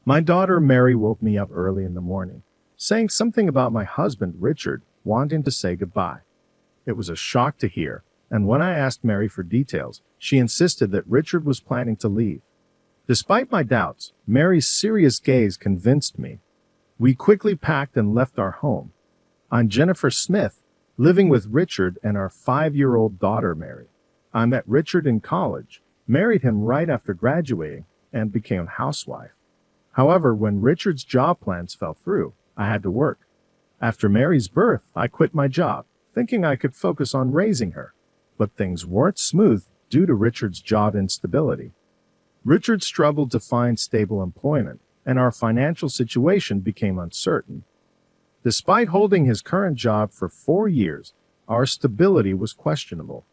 My daughter Mary woke me up early in the morning, saying something about my husband Richard wanting to say goodbye. It was a shock to hear, and when I asked Mary for details, she insisted that Richard was planning to leave. Despite my doubts, Mary's serious gaze convinced me. We quickly packed and left our home. I'm Jennifer Smith, living with Richard and our 5-year-old daughter Mary. I met Richard in college, married him right after graduating, and became a housewife. However, when Richard's job plans fell through, I had to work. After Mary's birth, I quit my job, thinking I could focus on raising her. But things weren't smooth due to Richard's job instability. Richard struggled to find stable employment, and our financial situation became uncertain. Despite holding his current job for 4 years, our stability was questionable.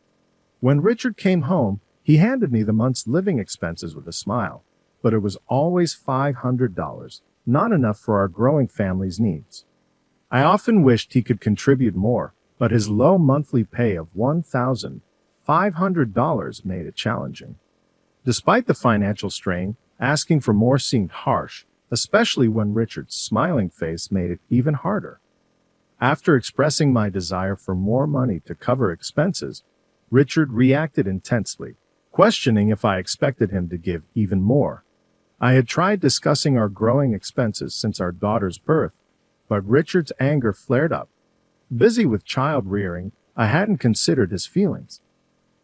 When Richard came home, he handed me the month's living expenses with a smile, but it was always $500, not enough for our growing family's needs. I often wished he could contribute more, but his low monthly pay of $1,500 made it challenging. Despite the financial strain, asking for more seemed harsh, especially when Richard's smiling face made it even harder. After expressing my desire for more money to cover expenses, Richard reacted intensely, questioning if I expected him to give even more. I had tried discussing our growing expenses since our daughter's birth, but Richard's anger flared up. Busy with child rearing, I hadn't considered his feelings.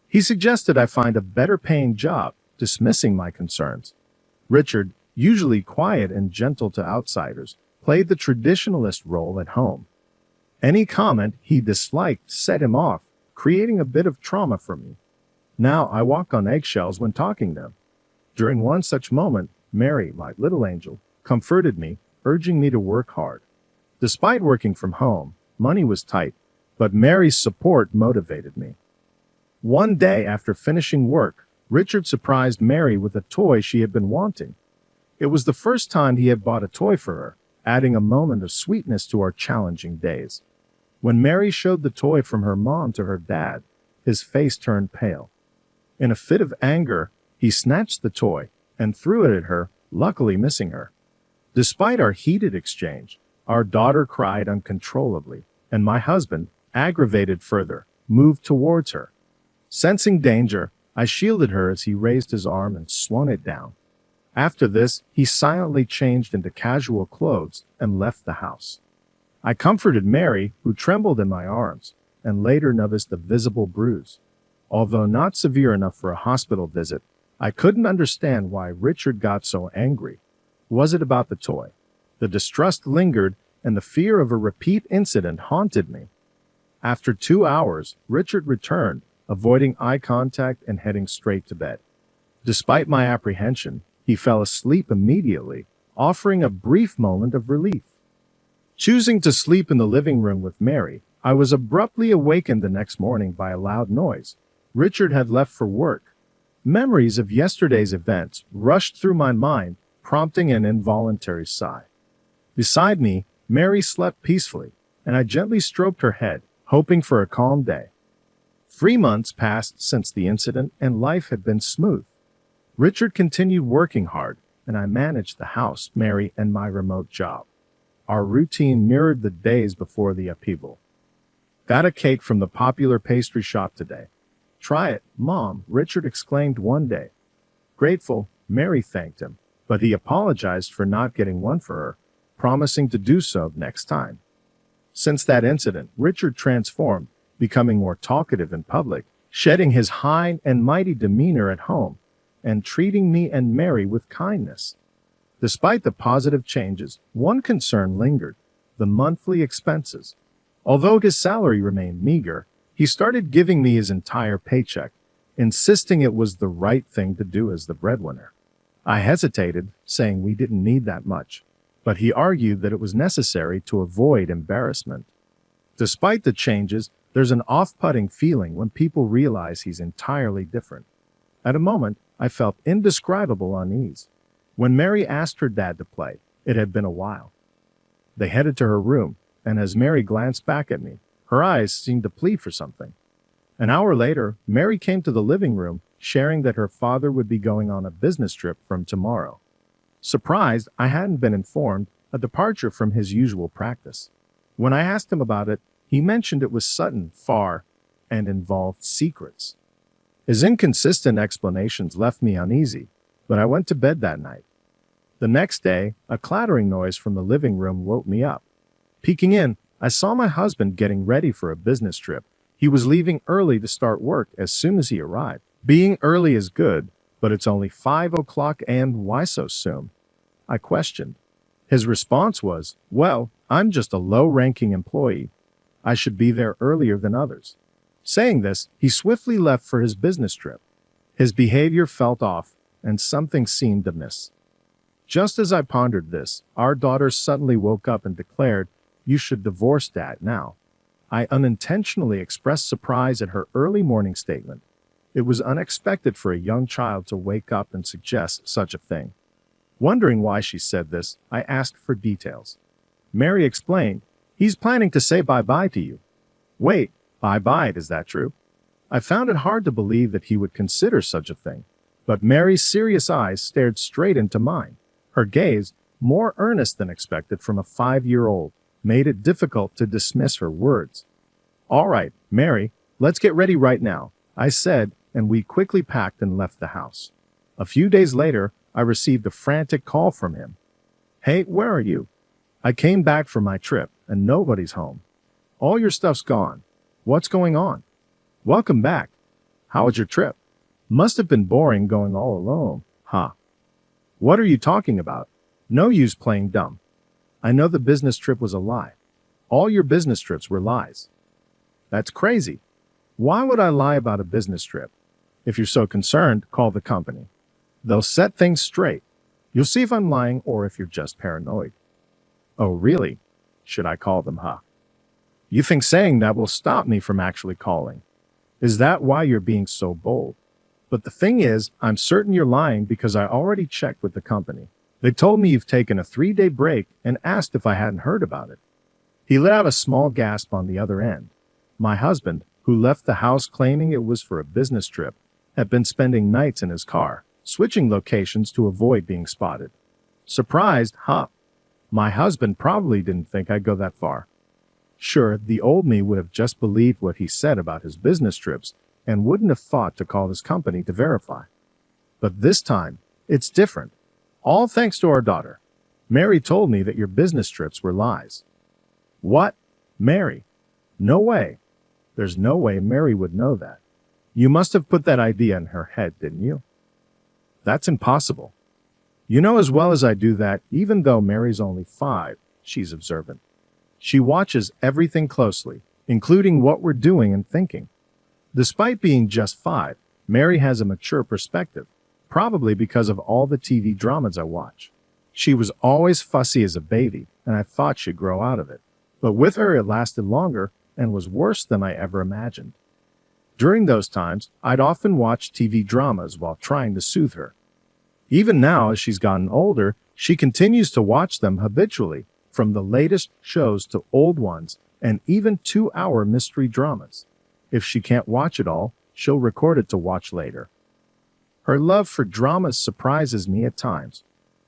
He suggested I find a better-paying job, dismissing my concerns. Richard, usually quiet and gentle to outsiders, played the traditionalist role at home. Any comment he disliked set him off, creating a bit of trauma for me. Now I walk on eggshells when talking to him. During one such moment, Mary, my little angel, comforted me, urging me to work hard. Despite working from home, money was tight, but Mary's support motivated me. One day after finishing work, Richard surprised Mary with a toy she had been wanting. It was the first time he had bought a toy for her, adding a moment of sweetness to our challenging days. When Mary showed the toy from her mom to her dad, his face turned pale. In a fit of anger, he snatched the toy and threw it at her, luckily missing her. Despite our heated exchange, our daughter cried uncontrollably, and my husband, aggravated further, moved towards her. Sensing danger, I shielded her as he raised his arm and swung it down. After this, he silently changed into casual clothes and left the house. I comforted Mary, who trembled in my arms, and later noticed a visible bruise. Although not severe enough for a hospital visit, I couldn't understand why Richard got so angry. Was it about the toy? The distrust lingered, and the fear of a repeat incident haunted me. After 2 hours, Richard returned, avoiding eye contact and heading straight to bed. Despite my apprehension, he fell asleep immediately, offering a brief moment of relief. Choosing to sleep in the living room with Mary, I was abruptly awakened the next morning by a loud noise. Richard had left for work. Memories of yesterday's events rushed through my mind, prompting an involuntary sigh. Beside me, Mary slept peacefully, and I gently stroked her head, hoping for a calm day. 3 months passed since the incident, and life had been smooth. Richard continued working hard, and I managed the house, Mary, and my remote job. Our routine mirrored the days before the upheaval. Got a cake from the popular pastry shop today. Try it, Mom, Richard exclaimed one day. Grateful, Mary thanked him, but he apologized for not getting one for her, promising to do so next time. Since that incident, Richard transformed, becoming more talkative in public, shedding his high and mighty demeanor at home, and treating me and Mary with kindness. Despite the positive changes, one concern lingered: the monthly expenses. Although his salary remained meager, he started giving me his entire paycheck, insisting it was the right thing to do as the breadwinner. I hesitated, saying we didn't need that much, but he argued that it was necessary to avoid embarrassment. Despite the changes, there's an off-putting feeling when people realize he's entirely different. At a moment, I felt indescribable unease. When Mary asked her dad to play, it had been a while. They headed to her room, and as Mary glanced back at me, her eyes seemed to plead for something. An hour later, Mary came to the living room, sharing that her father would be going on a business trip from tomorrow. Surprised I hadn't been informed, a departure from his usual practice. When I asked him about it, he mentioned it was sudden, far, and involved secrets. His inconsistent explanations left me uneasy, but I went to bed that night. The next day, a clattering noise from the living room woke me up. Peeking in, I saw my husband getting ready for a business trip. He was leaving early to start work as soon as he arrived. Being early is good, but it's only 5 o'clock and why so soon? I questioned. His response was, well, I'm just a low-ranking employee. I should be there earlier than others. Saying this, he swiftly left for his business trip. His behavior felt off, and something seemed amiss. Just as I pondered this, our daughter suddenly woke up and declared, "You should divorce Dad now." I unintentionally expressed surprise at her early morning statement. It was unexpected for a young child to wake up and suggest such a thing. Wondering why she said this, I asked for details. Mary explained, "He's planning to say bye-bye to you." Wait, bye-bye, is that true? I found it hard to believe that he would consider such a thing, but Mary's serious eyes stared straight into mine. Her gaze, more earnest than expected from a 5-year-old, made it difficult to dismiss her words. "All right, Mary, let's get ready right now," I said, and we quickly packed and left the house. A few days later, I received a frantic call from him. "Hey, where are you? I came back from my trip, and nobody's home. All your stuff's gone. What's going on? Welcome back. How was your trip? Must have been boring going all alone, huh? What are you talking about? No use playing dumb. I know the business trip was a lie. All your business trips were lies." "That's crazy. Why would I lie about a business trip? If you're so concerned, call the company. They'll set things straight. You'll see if I'm lying or if you're just paranoid." "Oh, really? Should I call them, huh? You think saying that will stop me from actually calling? Is that why you're being so bold? But the thing is, I'm certain you're lying because I already checked with the company. They told me you've taken a 3-day break and asked if I hadn't heard about it." He let out a small gasp on the other end. My husband, who left the house claiming it was for a business trip, had been spending nights in his car, switching locations to avoid being spotted. Surprised, huh? My husband probably didn't think I'd go that far. Sure, the old me would have just believed what he said about his business trips and wouldn't have thought to call his company to verify. But this time, it's different. All thanks to our daughter. Mary told me that your business trips were lies. What? Mary? No way. There's no way Mary would know that. You must have put that idea in her head, didn't you? That's impossible. You know as well as I do that, even though Mary's only 5, she's observant. She watches everything closely, including what we're doing and thinking. Despite being just 5, Mary has a mature perspective, probably because of all the TV dramas I watch. She was always fussy as a baby, and I thought she'd grow out of it. But with her, it lasted longer and was worse than I ever imagined. During those times, I'd often watch TV dramas while trying to soothe her. Even now, as she's gotten older, she continues to watch them habitually, from the latest shows to old ones, and even 2-hour mystery dramas. If she can't watch it all, she'll record it to watch later. Her love for dramas surprises me at times.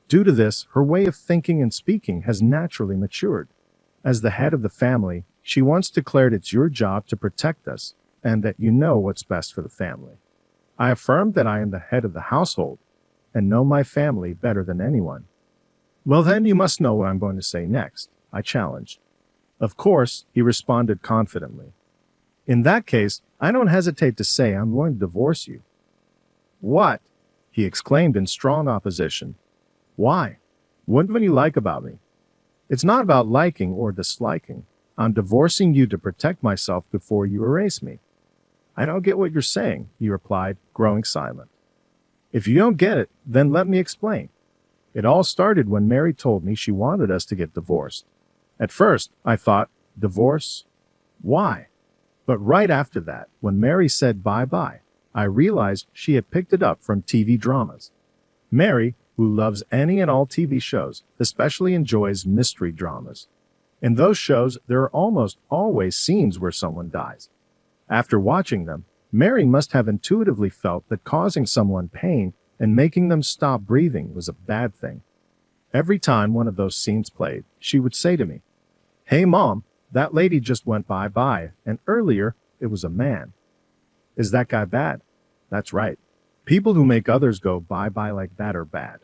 Due to this, her way of thinking and speaking has naturally matured. As the head of the family, she once declared it's your job to protect us, and that you know what's best for the family. I affirmed that I am the head of the household, and know my family better than anyone. "Well then, you must know what I'm going to say next," I challenged. "Of course," he responded confidently. "In that case, I don't hesitate to say I'm going to divorce you." "What?" he exclaimed in strong opposition. "Why? What do you like about me?" "It's not about liking or disliking. I'm divorcing you to protect myself before you erase me." "I don't get what you're saying," he replied, growing silent. "If you don't get it, then let me explain. It all started when Mary told me she wanted us to get divorced. At first, I thought, divorce? Why? But right after that, when Mary said bye-bye, I realized she had picked it up from TV dramas. Mary, who loves any and all TV shows, especially enjoys mystery dramas. In those shows, there are almost always scenes where someone dies. After watching them, Mary must have intuitively felt that causing someone pain and making them stop breathing was a bad thing. Every time one of those scenes played, she would say to me, "Hey mom, that lady just went bye-bye, and earlier it was a man. Is that guy bad?" That's right. People who make others go bye-bye like that are bad.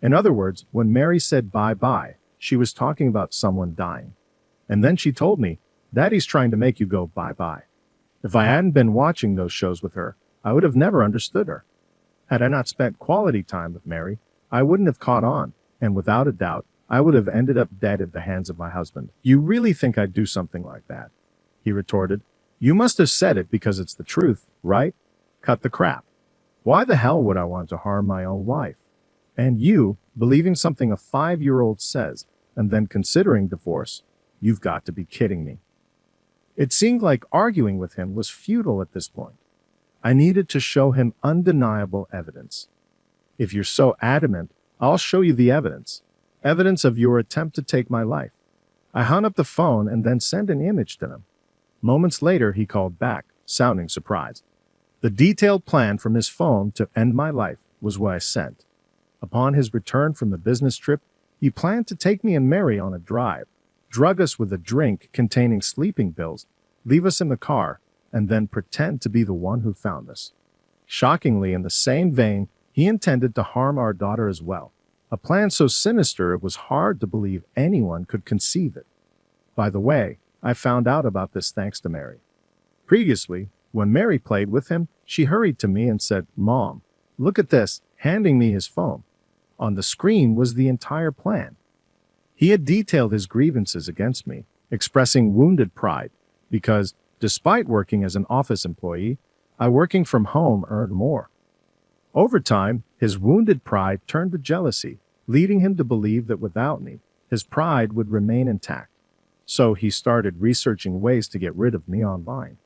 In other words, when Mary said bye-bye, she was talking about someone dying. And then she told me, "Daddy's trying to make you go bye-bye." If I hadn't been watching those shows with her, I would have never understood her. Had I not spent quality time with Mary, I wouldn't have caught on, and without a doubt, I would have ended up dead at the hands of my husband. "You really think I'd do something like that?" he retorted. "You must have said it because it's the truth, right? Cut the crap. Why the hell would I want to harm my own wife? And you, believing something a 5-year-old says, and then considering divorce, you've got to be kidding me." It seemed like arguing with him was futile at this point. I needed to show him undeniable evidence. "If you're so adamant, I'll show you the evidence. Evidence of your attempt to take my life." I hung up the phone and then sent an image to him. Moments later, he called back, sounding surprised. The detailed plan from his phone to end my life was what I sent. Upon his return from the business trip, he planned to take me and Mary on a drive, drug us with a drink containing sleeping pills, leave us in the car, and then pretend to be the one who found us. Shockingly, in the same vein, he intended to harm our daughter as well, a plan so sinister it was hard to believe anyone could conceive it. By the way, I found out about this thanks to Mary. Previously, when Mary played with him, she hurried to me and said, "Mom, look at this," handing me his phone. On the screen was the entire plan. He had detailed his grievances against me, expressing wounded pride, because, despite working as an office employee, I working from home earned more. Over time, his wounded pride turned to jealousy, leading him to believe that without me, his pride would remain intact. So he started researching ways to get rid of me online.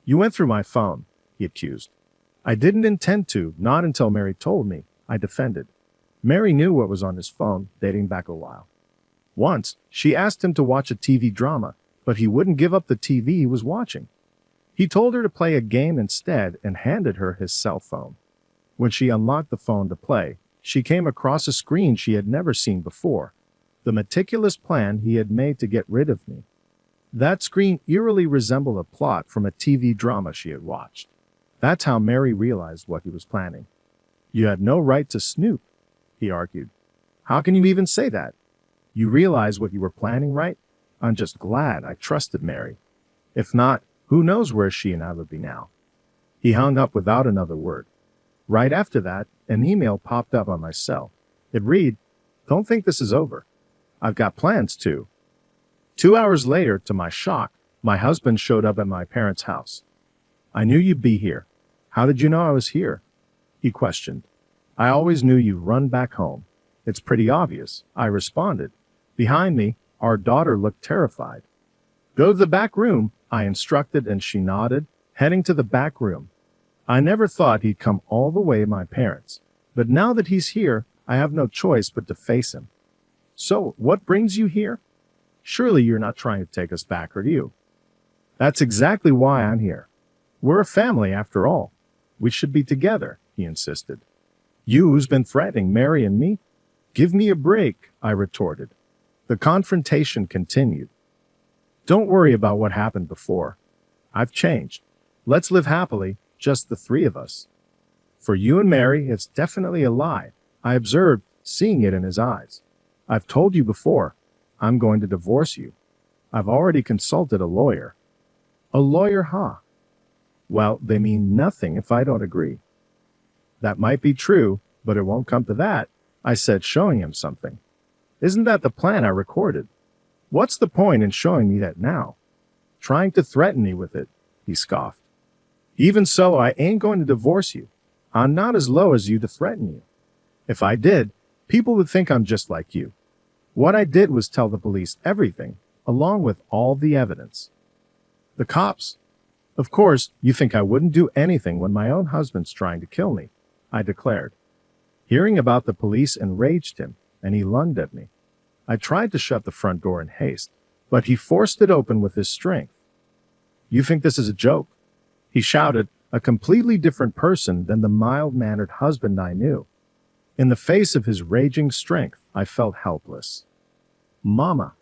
"You went through my phone," he accused. "I didn't intend to, not until Mary told me," I defended. Mary knew what was on his phone, dating back a while. Once, she asked him to watch a TV drama, but he wouldn't give up the TV he was watching. He told her to play a game instead and handed her his cell phone. When she unlocked the phone to play, she came across a screen she had never seen before, the meticulous plan he had made to get rid of me. That screen eerily resembled a plot from a TV drama she had watched. That's how Mary realized what he was planning. "You had no right to snoop," he argued. "How can you even say that? You realize what you were planning, right? I'm just glad I trusted Mary. If not, who knows where she and I would be now." He hung up without another word. Right after that, an email popped up on my cell. It read, "Don't think this is over. I've got plans too." 2 hours later, to my shock, my husband showed up at my parents' house. "I knew you'd be here. How did you know I was here?" he questioned. "I always knew you'd run back home. It's pretty obvious," I responded. Behind me, our daughter looked terrified. "Go to the back room," I instructed, and she nodded, heading to the back room. I never thought he'd come all the way to my parents, but now that he's here, I have no choice but to face him. "So, what brings you here? Surely you're not trying to take us back, are you?" "That's exactly why I'm here. We're a family after all. We should be together," he insisted. "You who's been threatening Mary and me? Give me a break," I retorted. The confrontation continued. "Don't worry about what happened before. I've changed. Let's live happily, just the three of us." "For you and Mary, it's definitely a lie," I observed, seeing it in his eyes. "I've told you before, I'm going to divorce you. I've already consulted a lawyer." "A lawyer, huh? Well, they mean nothing if I don't agree." "That might be true, but it won't come to that," I said, showing him something. "Isn't that the plan I recorded? What's the point in showing me that now? Trying to threaten me with it," he scoffed. "Even so, I ain't going to divorce you. I'm not as low as you to threaten you. If I did, people would think I'm just like you. What I did was tell the police everything, along with all the evidence." "The cops? Of course, you think I wouldn't do anything when my own husband's trying to kill me," I declared. Hearing about the police enraged him, and he lunged at me. I tried to shut the front door in haste, but he forced it open with his strength. "You think this is a joke?" he shouted, a completely different person than the mild-mannered husband I knew. In the face of his raging strength, I felt helpless. Mama.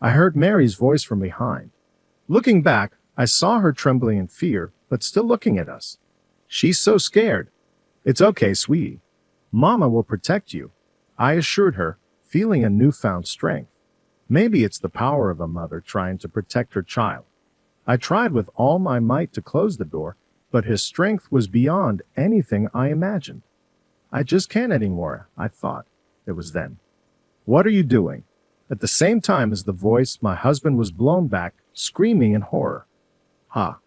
I heard Mary's voice from behind. Looking back, I saw her trembling in fear, but still looking at us. She's so scared. It's okay, sweetie. Mama will protect you, I assured her, feeling a newfound strength. Maybe it's the power of a mother trying to protect her child. I tried with all my might to close the door, but his strength was beyond anything I imagined. I just can't anymore, I thought. It was then. What are you doing? At the same time as the voice, my husband was blown back, screaming in horror. Ha!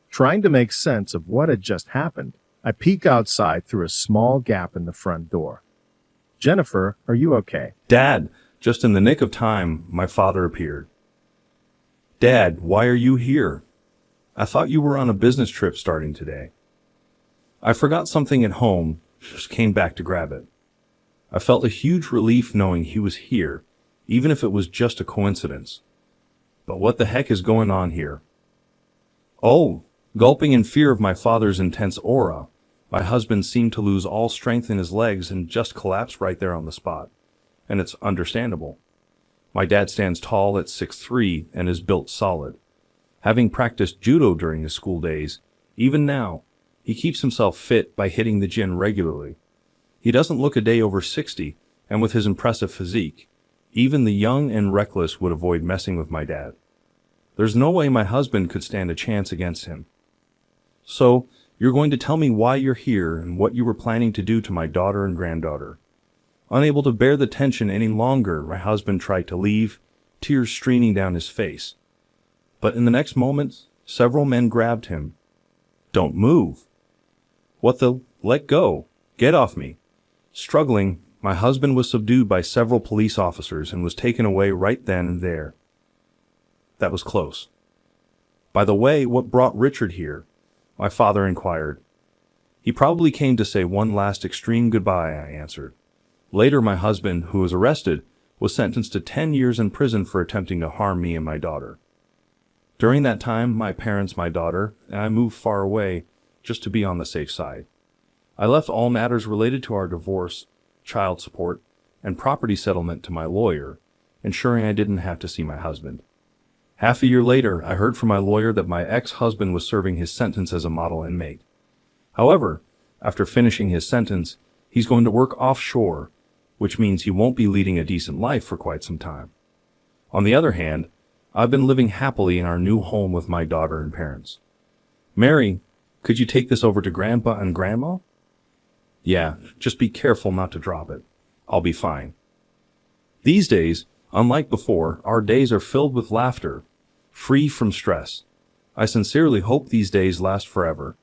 Trying to make sense of what had just happened, I peek outside through a small gap in the front door. Jennifer, are you okay? Dad, just in the nick of time, my father appeared. Dad, why are you here? I thought you were on a business trip starting today. I forgot something at home, just came back to grab it. I felt a huge relief knowing he was here, even if it was just a coincidence. But what the heck is going on here? Oh, gulping in fear of my father's intense aura, my husband seemed to lose all strength in his legs and just collapse right there on the spot. And it's understandable. My dad stands tall at 6'3" and is built solid. Having practiced judo during his school days, even now, he keeps himself fit by hitting the gym regularly. He doesn't look a day over 60, and with his impressive physique, even the young and reckless would avoid messing with my dad. There's no way my husband could stand a chance against him. So, you're going to tell me why you're here and what you were planning to do to my daughter and granddaughter. Unable to bear the tension any longer, my husband tried to leave, tears streaming down his face. But in the next moment, several men grabbed him. Don't move. What the? Let go. Get off me. Struggling, my husband was subdued by several police officers and was taken away right then and there. That was close. By the way, what brought Richard here? My father inquired. He probably came to say one last extreme goodbye, I answered. Later, my husband, who was arrested, was sentenced to 10 years in prison for attempting to harm me and my daughter. During that time, my parents, my daughter, and I moved far away just to be on the safe side. I left all matters related to our divorce, child support, and property settlement to my lawyer, ensuring I didn't have to see my husband. Half a year later, I heard from my lawyer that my ex-husband was serving his sentence as a model inmate. However, after finishing his sentence, he's going to work offshore, which means he won't be leading a decent life for quite some time. On the other hand, I've been living happily in our new home with my daughter and parents. Mary, could you take this over to Grandpa and Grandma? Yeah, just be careful not to drop it. I'll be fine. These days, unlike before, our days are filled with laughter, free from stress. I sincerely hope these days last forever.